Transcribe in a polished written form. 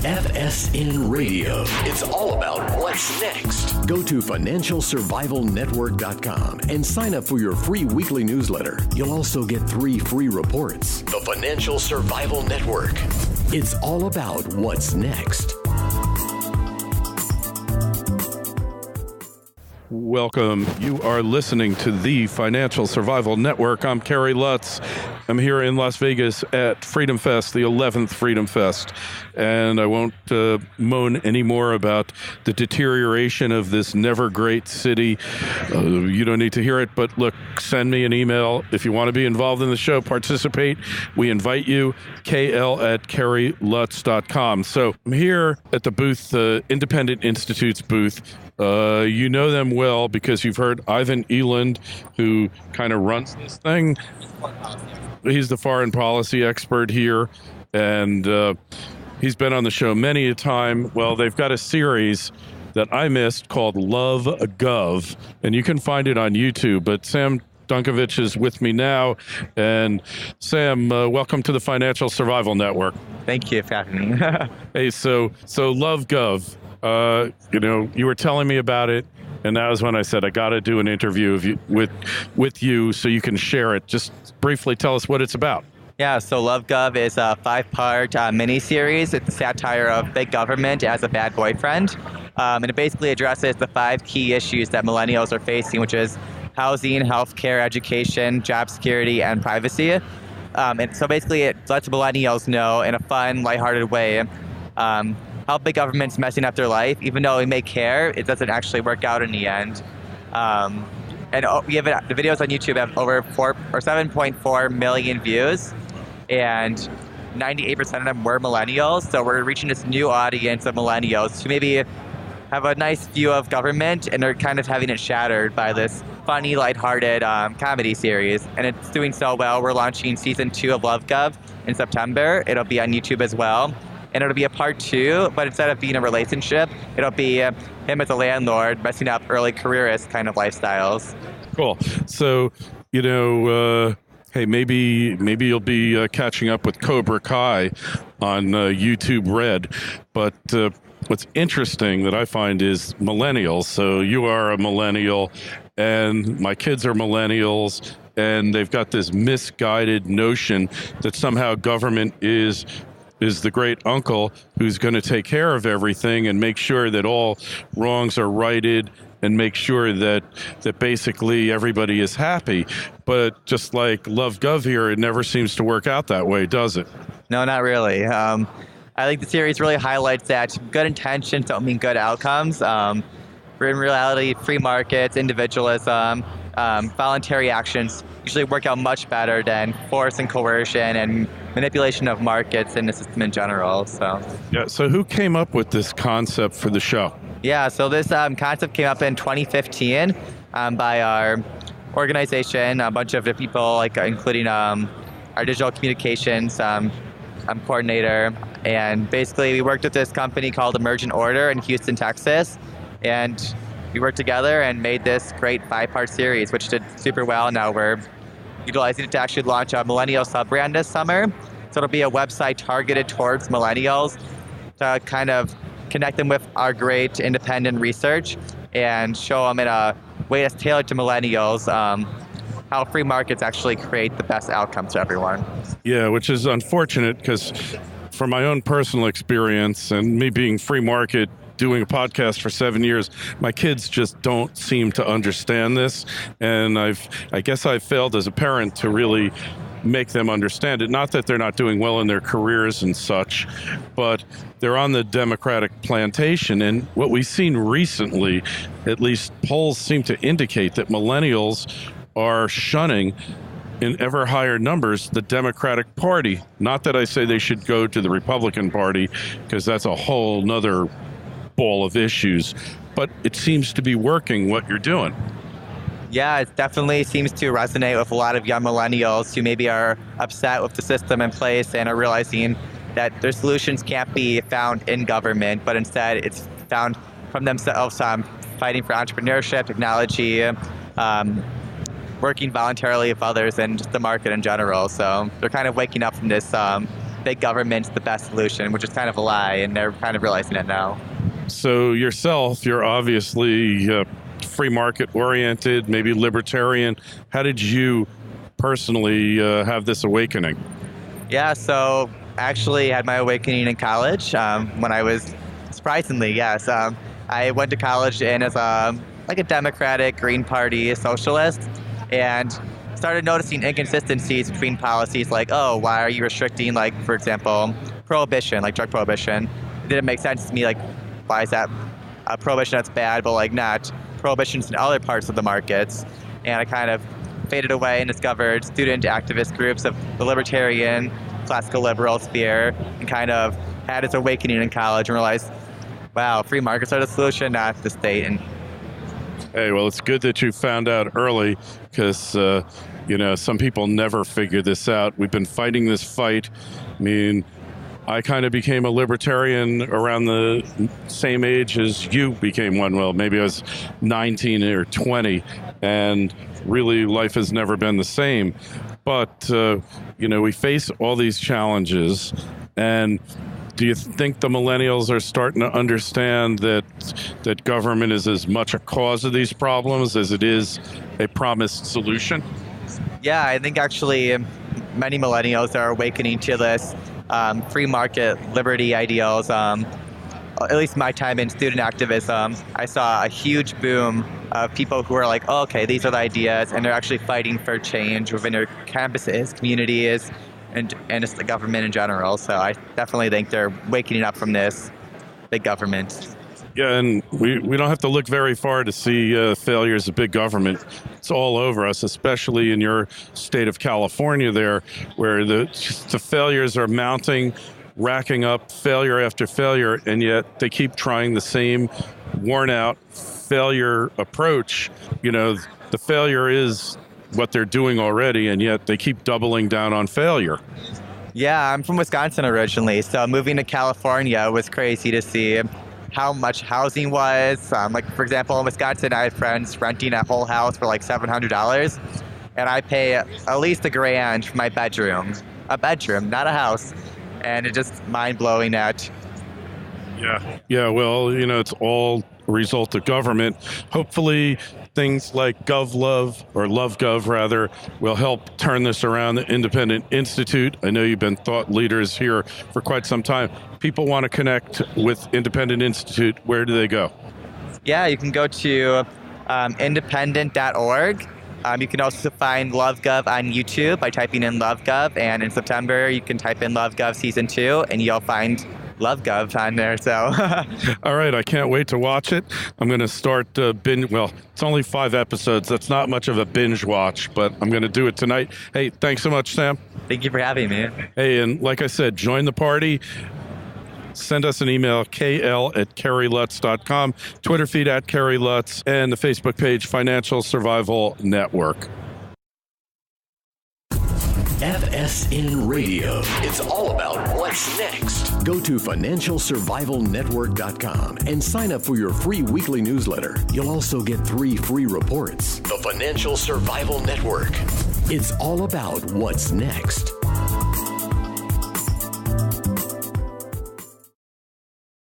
FSN Radio. It's all about what's next. Go to financialsurvivalnetwork.com and sign up for your free weekly newsletter. You'll also get 3 free reports. The Financial Survival Network. It's all about what's next. Welcome. You are listening to the Financial Survival Network. I'm Kerry Lutz. I'm here in Las Vegas at Freedom Fest, the 11th Freedom Fest. And I won't moan anymore about the deterioration of this never great city. You don't need to hear it, but look, send me an email. If you want to be involved in the show, participate. We invite you, kl@kerrylutz.com. So I'm here at the booth, the Independent Institute's booth. You know them well because you've heard Ivan Eland, who kind of runs this thing. He's the foreign policy expert here, and he's been on the show many a time. Well, they've got a series that I missed called Love Guv, and you can find it on YouTube. But Sam Dunkovich is with me now. And Sam, welcome to the Financial Survival Network. Thank you for having me. Hey, so Love Guv. You were telling me about it, and that was when I said I got to do an interview with you so you can share it. Just briefly tell us what it's about. Yeah, so Love Guv is a 5-part miniseries. It's a satire of big government as a bad boyfriend, and it basically addresses the 5 key issues that millennials are facing, which is housing, healthcare, education, job security, and privacy. And so basically, it lets millennials know in a fun, lighthearted way how big government's messing up their life. Even though we may care, it doesn't actually work out in the end. And we have the videos on YouTube have over 7.4 million views, and 98% of them were millennials. So we're reaching this new audience of millennials who maybe have a nice view of government, and they're kind of having it shattered by this funny, lighthearted comedy series. And it's doing so well. We're launching season 2 of Love Guv in September. It'll be on YouTube as well. And it'll be a part 2, but instead of being a relationship, it'll be him as a landlord messing up early careerist kind of lifestyles. Cool. So, hey, maybe you'll be catching up with Cobra Kai on YouTube Red. But what's interesting that I find is millennials. So you are a millennial, and my kids are millennials, and they've got this misguided notion that somehow government is the great uncle who's going to take care of everything and make sure that all wrongs are righted and make sure that basically everybody is happy. But just like Love Guv here, it never seems to work out that way, does it? No, not really. I think the series really highlights that good intentions don't mean good outcomes. In reality, free markets, individualism, voluntary actions usually work out much better than force and coercion and manipulation of markets and the system in general. So who came up with this concept for the show? Yeah, so this concept came up in 2015 by our organization, a bunch of the people, including our digital communications coordinator. And basically, we worked with this company called Emergent Order in Houston, Texas. And we worked together and made this great 5-part series, which did super well. Now we're utilizing it to actually launch a millennial sub-brand this summer. So it'll be a website targeted towards millennials to kind of connect them with our great independent research and show them in a way that's tailored to millennials how free markets actually create the best outcomes for everyone. Yeah, which is unfortunate because from my own personal experience and me being free market, doing a podcast for 7 years, my kids just don't seem to understand this. And I guess I've failed as a parent to really make them understand it. Not that they're not doing well in their careers and such, but they're on the Democratic plantation. And what we've seen recently, at least polls seem to indicate that millennials are shunning in ever higher numbers the Democratic Party. Not that I say they should go to the Republican Party, because that's a whole nother ball of issues, but it seems to be working what you're doing. Yeah, it definitely seems to resonate with a lot of young millennials who maybe are upset with the system in place and are realizing that their solutions can't be found in government, but instead it's found from themselves, fighting for entrepreneurship, technology, working voluntarily with others, and just the market in general. So they're kind of waking up from this big government's the best solution, which is kind of a lie, and they're kind of realizing it now. So yourself, you're obviously free market oriented, maybe libertarian. How did you personally have this awakening? Yeah, so actually had my awakening in college when I was, surprisingly, yes. I went to college and as like a Democratic, Green Party, socialist, and started noticing inconsistencies between policies like, oh, why are you restricting, like, for example, prohibition, like drug prohibition? It didn't make sense to me, like, why is that prohibition that's bad, but like not prohibitions in other parts of the markets? And I kind of faded away and discovered student activist groups of the libertarian, classical liberal sphere, and kind of had its awakening in college and realized, wow, free markets are the solution, not the state. And hey, well, it's good that you found out early because, some people never figure this out. We've been fighting this fight. I mean, I kind of became a libertarian around the same age as you became one. Well, maybe I was 19 or 20, and really life has never been the same. But, we face all these challenges, and do you think the millennials are starting to understand that government is as much a cause of these problems as it is a promised solution? yeah, I think actually many millennials are awakening to this free market liberty ideals. At least my time in student activism, I saw a huge boom of people who are like, oh, okay, these are the ideas, and they're actually fighting for change within their campuses, communities, and just the government in general. So I definitely think they're waking up from this big government. Yeah, and we don't have to look very far to see failures of big government. It's all over us, especially in your state of California there, where the failures are mounting, racking up failure after failure, and yet they keep trying the same worn-out failure approach. The failure is what they're doing already, and yet they keep doubling down on failure. Yeah, I'm from Wisconsin originally, so moving to California was crazy to see how much housing was. Like, for example, in Wisconsin, I have friends renting a whole house for like $700, and I pay at least $1,000 for my bedroom. A bedroom, not a house. And it's just mind-blowing that. Yeah, well, it's all a result of government. Hopefully things like Love Guv rather, will help turn this around. The Independent Institute, I know you've been thought leaders here for quite some time. People want to connect with Independent Institute. Where do they go? Yeah, you can go to independent.org. You can also find Love Guv on YouTube by typing in Love Guv, and in September you can type in Love Guv Season 2 and you'll find Love Guv on there. So all right, I can't wait to watch it. I'm going to start binge. Well, it's only 5 episodes. That's not much of a binge watch, but I'm going to do it tonight. Hey, thanks so much, Sam. Thank you for having me. Hey, and like I said, join the party. Send us an email, kl@kerrylutz.com, Twitter feed @KerryLutz, and the Facebook page, Financial Survival Network. FSN Radio. It's all about what's next. Go to financialsurvivalnetwork.com and sign up for your free weekly newsletter. You'll also get 3 free reports. The Financial Survival Network. It's all about what's next.